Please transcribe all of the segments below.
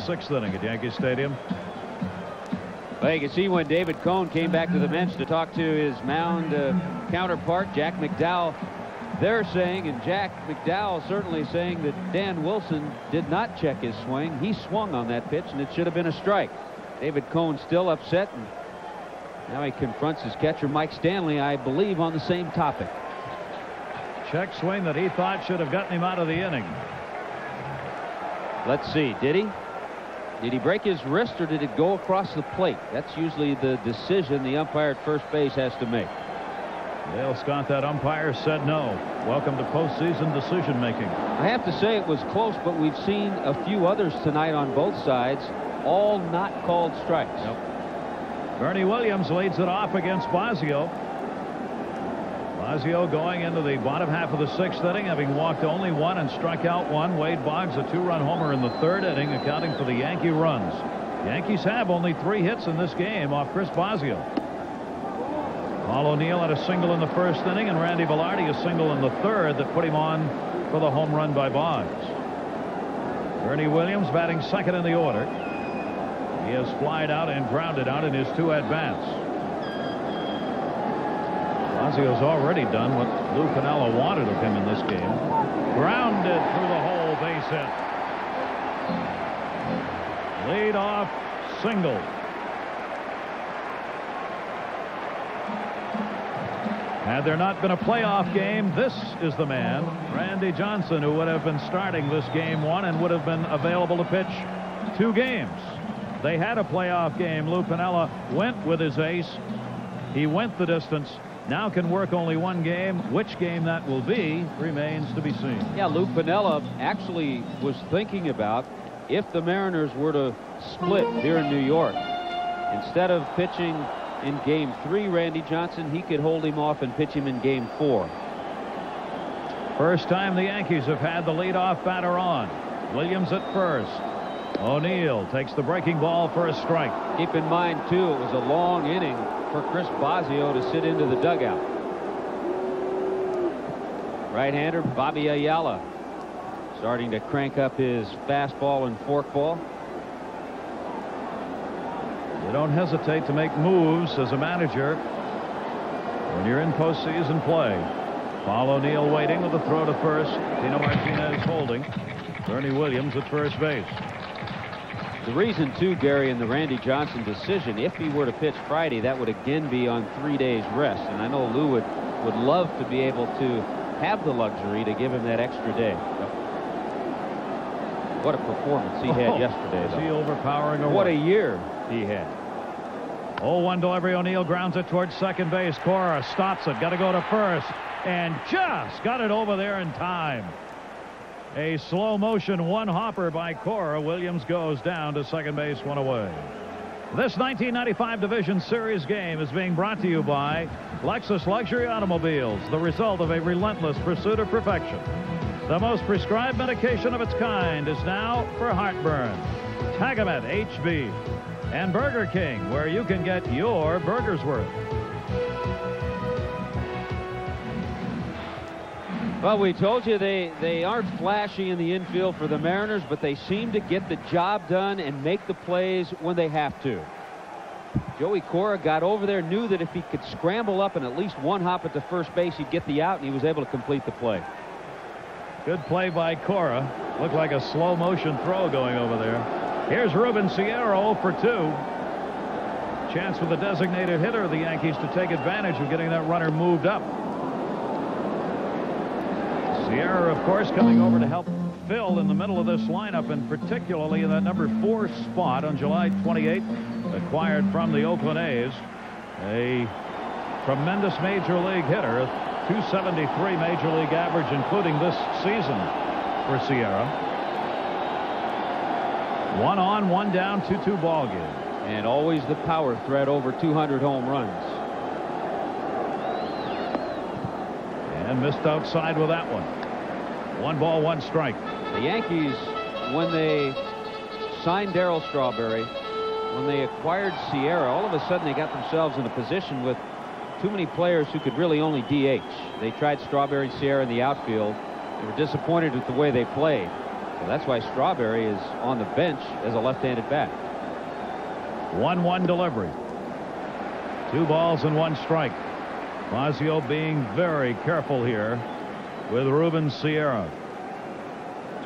6th inning at Yankee Stadium. Well, you can see when David Cone came back to the bench to talk to his mound counterpart, Jack McDowell, they're saying, and Jack McDowell certainly saying, that Dan Wilson did not check his swing. He swung on that pitch, and it should have been a strike. David Cone still upset, and now he confronts his catcher, Mike Stanley, I believe, on the same topic. Check swing that he thought should have gotten him out of the inning. Let's see, did he? Did he break his wrist, or did it go across the plate? That's usually the decision the umpire at first base has to make. Dale Scott, that umpire, said no. Welcome to postseason decision making. I have to say it was close, but we've seen a few others tonight on both sides, all not called strikes. Yep. Bernie Williams leads it off against Bosio. Bosio going into the bottom half of the 6th inning, having walked only 1 and struck out 1. Wade Boggs, a 2-run homer in the 3rd inning, accounting for the Yankee runs. Yankees have only 3 hits in this game off Chris Bosio. Paul O'Neill had a single in the 1st inning, and Randy Velarde a single in the 3rd that put him on for the home run by Boggs. Bernie Williams batting 2nd in the order. He has flied out and grounded out in his 2 at-bats. Bosio's already done what Lou Piniella wanted of him in this game. Grounded through the hole, base hit. Lead off single. Had there not been a playoff game, this is the man, Randy Johnson, who would have been starting this game 1 and would have been available to pitch 2 games. They had a playoff game. Lou Piniella went with his ace. He went the distance. Now can work only 1 game. Which game that will be remains to be seen. Yeah, Lou Piniella actually was thinking about, if the Mariners were to split here in New York, instead of pitching in game 3, Randy Johnson, he could hold him off and pitch him in game 4. First time the Yankees have had the leadoff batter on. Williams at first. O'Neill takes the breaking ball for a strike. Keep in mind, too, it was a long inning for Chris Bosio to sit into the dugout. Right-hander Bobby Ayala starting to crank up his fastball and forkball. You don't hesitate to make moves as a manager when you're in postseason play. Paul O'Neill waiting with a throw to first. Tino Martinez holding. Bernie Williams at first base. The reason, too, Gary, in the Randy Johnson decision, if he were to pitch Friday, that would again be on 3 days rest. And I know Lou would love to be able to have the luxury to give him that extra day. What a performance he had yesterday, though. Is he overpowering or what a year he had. 0-1 delivery. O'Neill grounds it towards second base. Cora stops it. Got to go to first. And just got it over there in time. A slow motion 1 hopper by Cora. Williams goes down to second base, 1 away. This 1995 Division Series game is being brought to you by Lexus Luxury Automobiles, the result of a relentless pursuit of perfection. The most prescribed medication of its kind is now for heartburn. Tagamet HB. And Burger King, where you can get your burger's worth. Well, we told you they aren't flashy in the infield for the Mariners, but they seem to get the job done and make the plays when they have to. Joey Cora got over there, knew that if he could scramble up and at least 1 hop at the first base, he'd get the out, and he was able to complete the play. Good play by Cora. Looked like a slow motion throw going over there. Here's Ruben Sierra 0 for 2. Chance for the designated hitter of the Yankees to take advantage of getting that runner moved up. Sierra, of course, coming over to help Phil in the middle of this lineup, and particularly in that number 4 spot on July 28th, acquired from the Oakland A's. A tremendous major league hitter, 273 major league average, including this season for Sierra. 1 on, 1 down, 2-2 ball game. And always the power threat, over 200 home runs. And missed outside with that one. 1 ball, 1 strike. The Yankees, when they signed Darryl Strawberry, when they acquired Sierra, all of a sudden they got themselves in a position with too many players who could really only DH. They tried Strawberry and Sierra in the outfield. They were disappointed with the way they played. So that's why Strawberry is on the bench as a left-handed bat. 1-1 delivery. 2 balls and 1 strike. Fazio being very careful here with Ruben Sierra.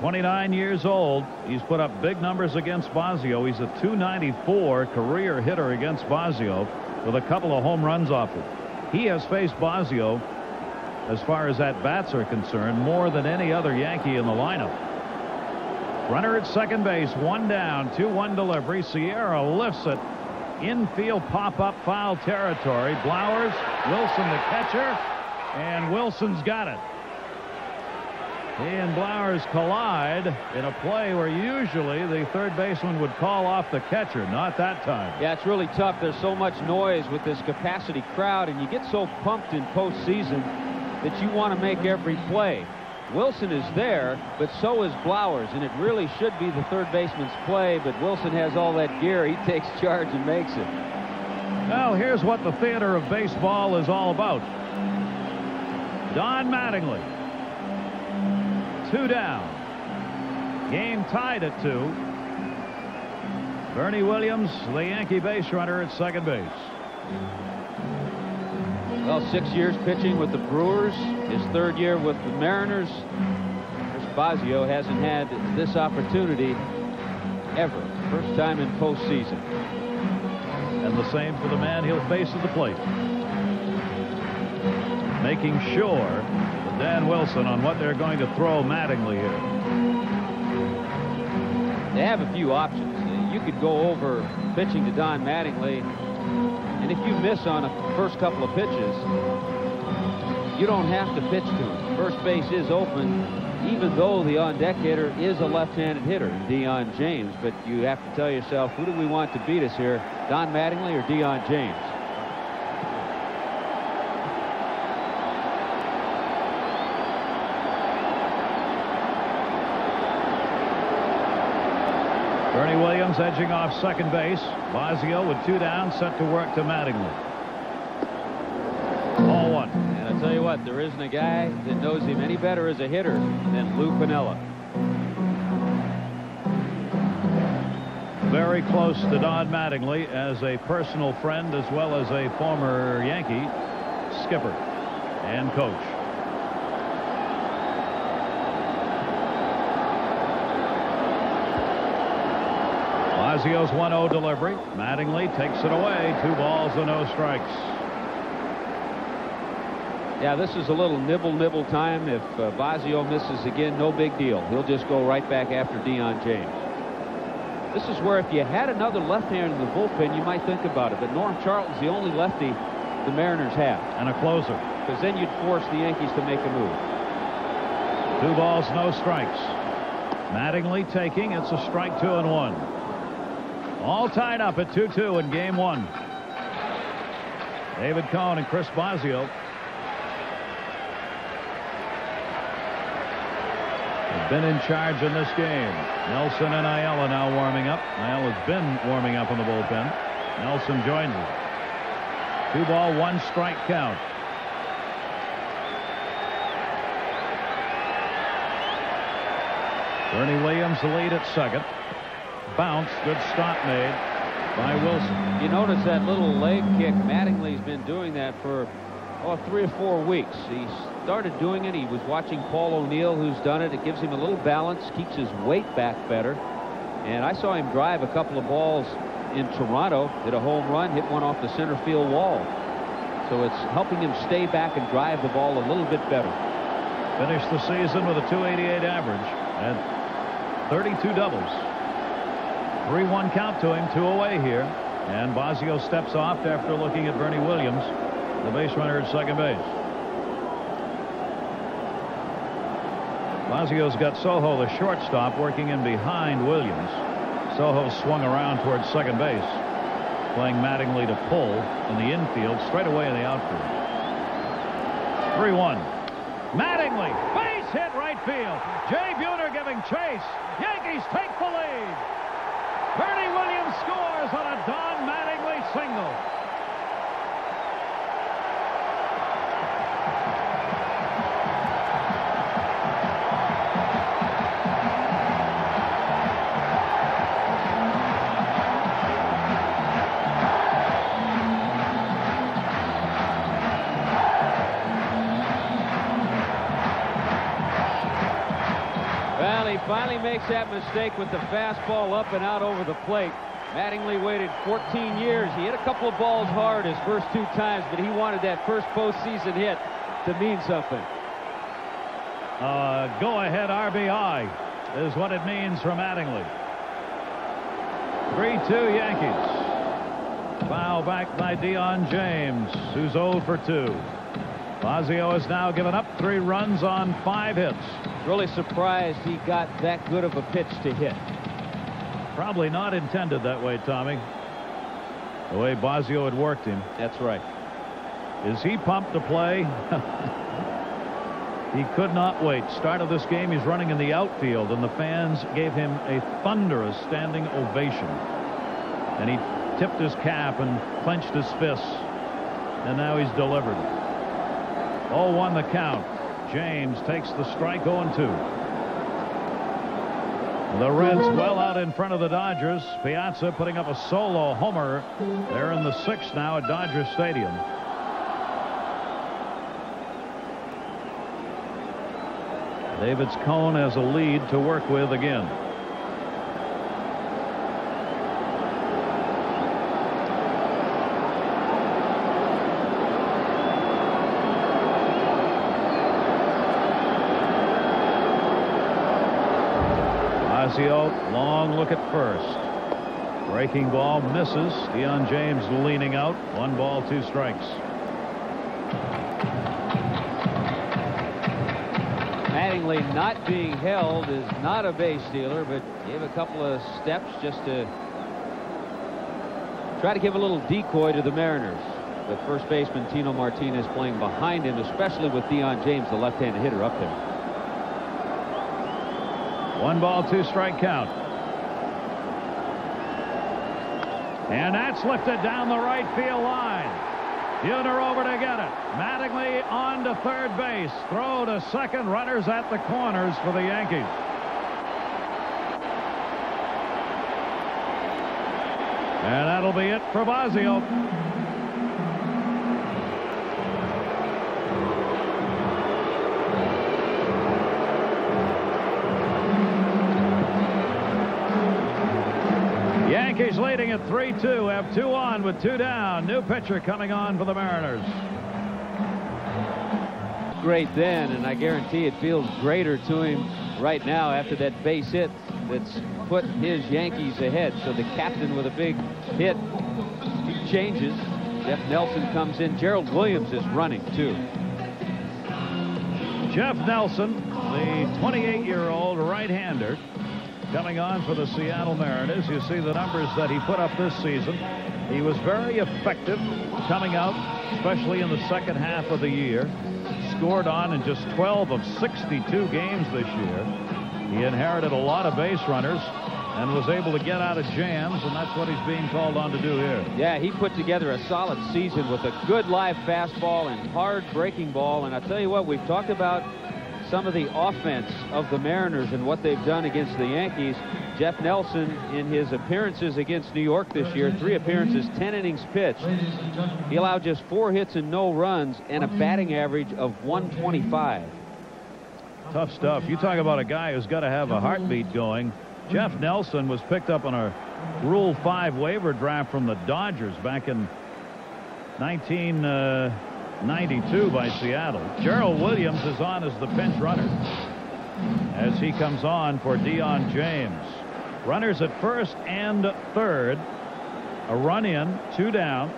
29 years old. He's put up big numbers against Fazio. He's a .294 career hitter against Fazio with a couple of home runs off it. He has faced Fazio, as far as at bats are concerned, more than any other Yankee in the lineup. Runner at second base, 1 down, 2-1 delivery. Sierra lifts it. Infield pop-up, foul territory. Blowers, Wilson the catcher, and Wilson's got it. He and Blowers collide in a play where usually the third baseman would call off the catcher. Not that time. Yeah, it's really tough. There's so much noise with this capacity crowd, and you get so pumped in postseason that you want to make every play. Wilson is there, but so is Blowers, and it really should be the third baseman's play, but Wilson has all that gear. He takes charge and makes it. Well, here's what the theater of baseball is all about. Don Mattingly, 2 down. Game tied at 2. Bernie Williams, the Yankee base runner, at second base. Well, 6 years pitching with the Brewers, his 3rd year with the Mariners. Chris Fazio hasn't had this opportunity ever. First time in postseason. And the same for the man he'll face at the plate. Making sure with Dan Wilson on what they're going to throw Mattingly here. They have a few options. You could go over pitching to Don Mattingly, and if you miss on the first couple of pitches, you don't have to pitch to him. First base is open, even though the on-deck hitter is a left-handed hitter, Deion James. But you have to tell yourself, who do we want to beat us here, Don Mattingly or Deion James? Bernie Williams edging off second base. Fazio with 2 down, set to work to Mattingly. 0-1. And I'll tell you what, there isn't a guy that knows him any better as a hitter than Lou Piniella. Very close to Don Mattingly as a personal friend as well as a former Yankee skipper and coach. Fazio's 1-0 delivery. Mattingly takes it away. 2 balls and no strikes. Yeah, this is a little nibble time. If Fazio misses again, no big deal. He'll just go right back after Deion James. This is where if you had another left-hander in the bullpen, you might think about it. But Norm Charlton's the only lefty the Mariners have. And a closer. Because then you'd force the Yankees to make a move. 2 balls, no strikes. Mattingly taking. It's a strike 2 and 1. All tied up at 2-2 in game 1. David Cone and Chris Fazio have been in charge in this game. Nelson and Ayala now warming up. Ayala's been warming up in the bullpen. Nelson joins him. 2 ball, 1 strike count. Bernie Williams the lead at second. Bounce, good stop made by Wilson. You notice that little leg kick. Mattingly's been doing that for 3 or 4 weeks. He started doing it. He was watching Paul O'Neill, who's done it. It gives him a little balance, keeps his weight back better. And I saw him drive a couple of balls in Toronto, hit a home run, hit one off the center field wall. So it's helping him stay back and drive the ball a little bit better. Finished the season with a .288 average and 32 doubles. 3-1 count to him, 2 away here. And Fazio steps off after looking at Bernie Williams, the base runner at second base. Fazio's got Soho, the shortstop, working in behind Williams. Soho swung around towards second base, playing Mattingly to pull in the infield, straight away in the outfield. 3-1. Mattingly, base hit right field. Jay Buhner giving chase. Yankees take the lead. Bernie Williams scores on a Don Mattingly single. Finally makes that mistake with the fastball up and out over the plate. Mattingly waited 14 years. He hit a couple of balls hard his first 2 times, but he wanted that first postseason hit to mean something. Go-ahead RBI is what it means for Mattingly. 3-2 Yankees. Foul back by Dion James, who's 0 for 2. Bosio has now given up 3 runs on 5 hits. Really surprised he got that good of a pitch to hit. Probably not intended that way, Tommy. The way Bosio had worked him. That's right. Is he pumped to play? He could not wait. Start of this game, he's running in the outfield, and the fans gave him a thunderous standing ovation. And he tipped his cap and clenched his fists. And now he's delivered. 0-1 the count. James takes the strike, 0-2. The Reds well out in front of the Dodgers. Piazza putting up a solo homer. They're in the 6th now at Dodger Stadium. David's Cone has a lead to work with again. Long look at first. Breaking ball misses. Dion James leaning out. 1 ball, 2 strikes. Mattingly not being held is not a base stealer, but gave a couple of steps just to try to give a little decoy to the Mariners. But first baseman Tino Martinez playing behind him, especially with Dion James, the left-handed hitter, up there. 1 ball, 2 strike count. And that's lifted down the right field line. Buhner over to get it. Mattingly on to third base. Throw to second. Runners at the corners for the Yankees. And that'll be it for Bosio. Yankees leading at 3-2, have 2 on with 2 down. New pitcher coming on for the Mariners. Great then, and I guarantee it feels greater to him right now after that base hit that's put his Yankees ahead. So the captain with a big hit, he changes. Jeff Nelson comes in. Gerald Williams is running too. Jeff Nelson, the 28-year-old right-hander, coming on for the Seattle Mariners. You see the numbers that he put up this season. He was very effective coming out, especially in the second half of the year. Scored on in just 12 of 62 games this year. He inherited a lot of base runners and was able to get out of jams, and that's what he's being called on to do here. Yeah, he put together a solid season with a good live fastball and hard breaking ball. And I tell you what, we've talked about some of the offense of the Mariners and what they've done against the Yankees. Jeff Nelson, in his appearances against New York this year, 3 appearances, 10 innings pitched. He allowed just 4 hits and no runs and a batting average of 125. Tough stuff. You talk about a guy who's got to have a heartbeat going. Jeff Nelson was picked up on a Rule 5 waiver draft from the Dodgers back in 1992 by Seattle. Gerald Williams is on as the pinch runner as he comes on for Dion James. Runners at first and third. A run in, 2 down.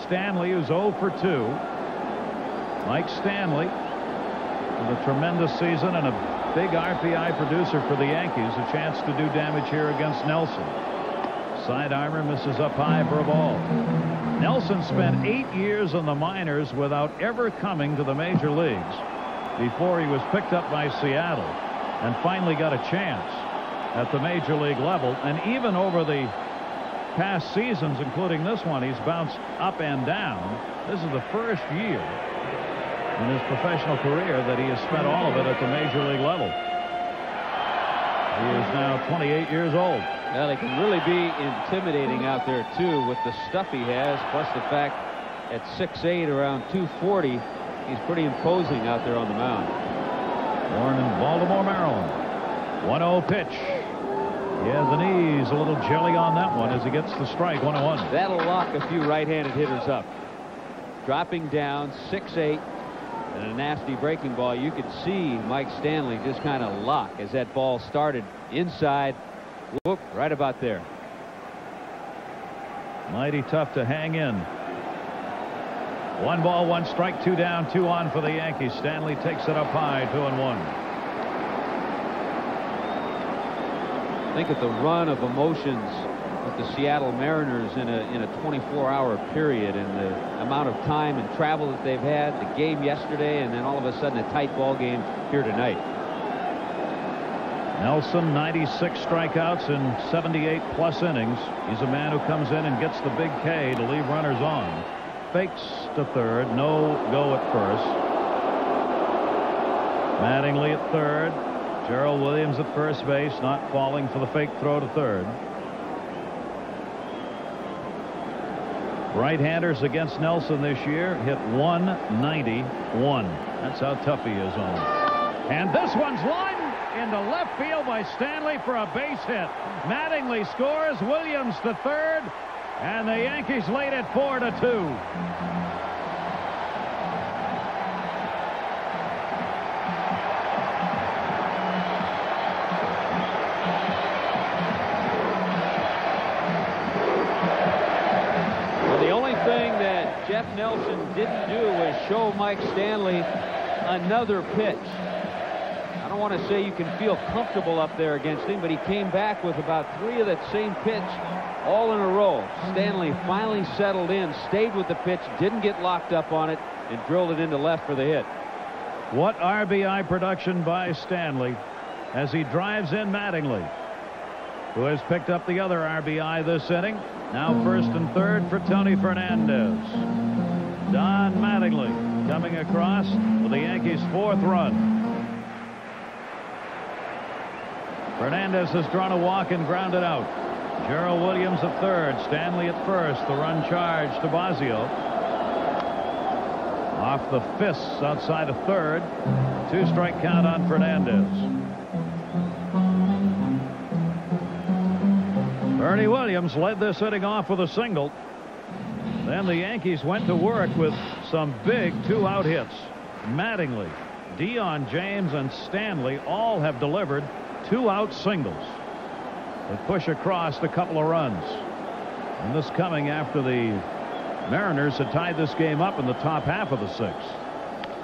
Stanley, who's 0 for 2. Mike Stanley with a tremendous season and a big RPI producer for the Yankees. A chance to do damage here against Nelson. Sidearmer misses up high for a ball. Nelson spent 8 years in the minors without ever coming to the major leagues before he was picked up by Seattle and finally got a chance at the major league level. And even over the past seasons, including this one, he's bounced up and down. This is the first year in his professional career that he has spent all of it at the major league level. He is now 28 years old. Well, he can really be intimidating out there, too, with the stuff he has, plus the fact at 6'8", around 240, he's pretty imposing out there on the mound. Born in Baltimore, Maryland. 1-0 pitch. Yeah, the knees a little jelly on that one as he gets the strike. 1-1. That'll lock a few right-handed hitters up. Dropping down 6-8 and a nasty breaking ball. You could see Mike Stanley just kind of lock as that ball started inside. Whoop, right about there. Mighty tough to hang in. 1 ball, 1 strike, 2 down, 2 on for the Yankees. Stanley takes it up high, 2-1. Think of the run of emotions with the Seattle Mariners in a 24-hour period, and the amount of time and travel that they've had, the game yesterday, and then all of a sudden a tight ball game here tonight. Nelson, 96 strikeouts in 78 plus innings. He's a man who comes in and gets the big K to leave runners on. Fakes to third, no go at first. Mattingly at third. Gerald Williams at first base, not falling for the fake throw to third. Right-handers against Nelson this year hit 191. That's how tough he is on him. And this one's lined into left field by Stanley for a base hit. Mattingly scores, Williams to third, and the Yankees lead it 4-2. Jeff Nelson didn't do was show Mike Stanley another pitch. I don't want to say you can feel comfortable up there against him, but he came back with about 3 of that same pitch all in a row. Stanley finally settled in, stayed with the pitch, didn't get locked up on it, and drilled it into left for the hit. What RBI production by Stanley as he drives in Mattingly, who has picked up the other RBI this inning. Now first and third for Tony Fernandez. Don Mattingly coming across for the Yankees' 4th run. Fernandez has drawn a walk and grounded out. Gerald Williams at third. Stanley at first. The run charge to Bosio. Off the fists outside of third. 2-strike count on Fernandez. Ernie Williams led this inning off with a single. Then the Yankees went to work with some big 2-out hits. Mattingly, Dion James, and Stanley all have delivered 2-out singles that push across a couple of runs. And this coming after the Mariners had tied this game up in the top half of the 6th.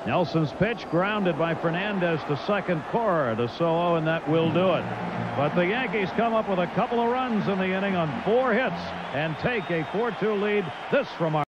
Nelson's pitch grounded by Fernandez to second. Cora to Soto, and that will do it. But the Yankees come up with a couple of runs in the inning on 4 hits and take a 4-2 lead. This from our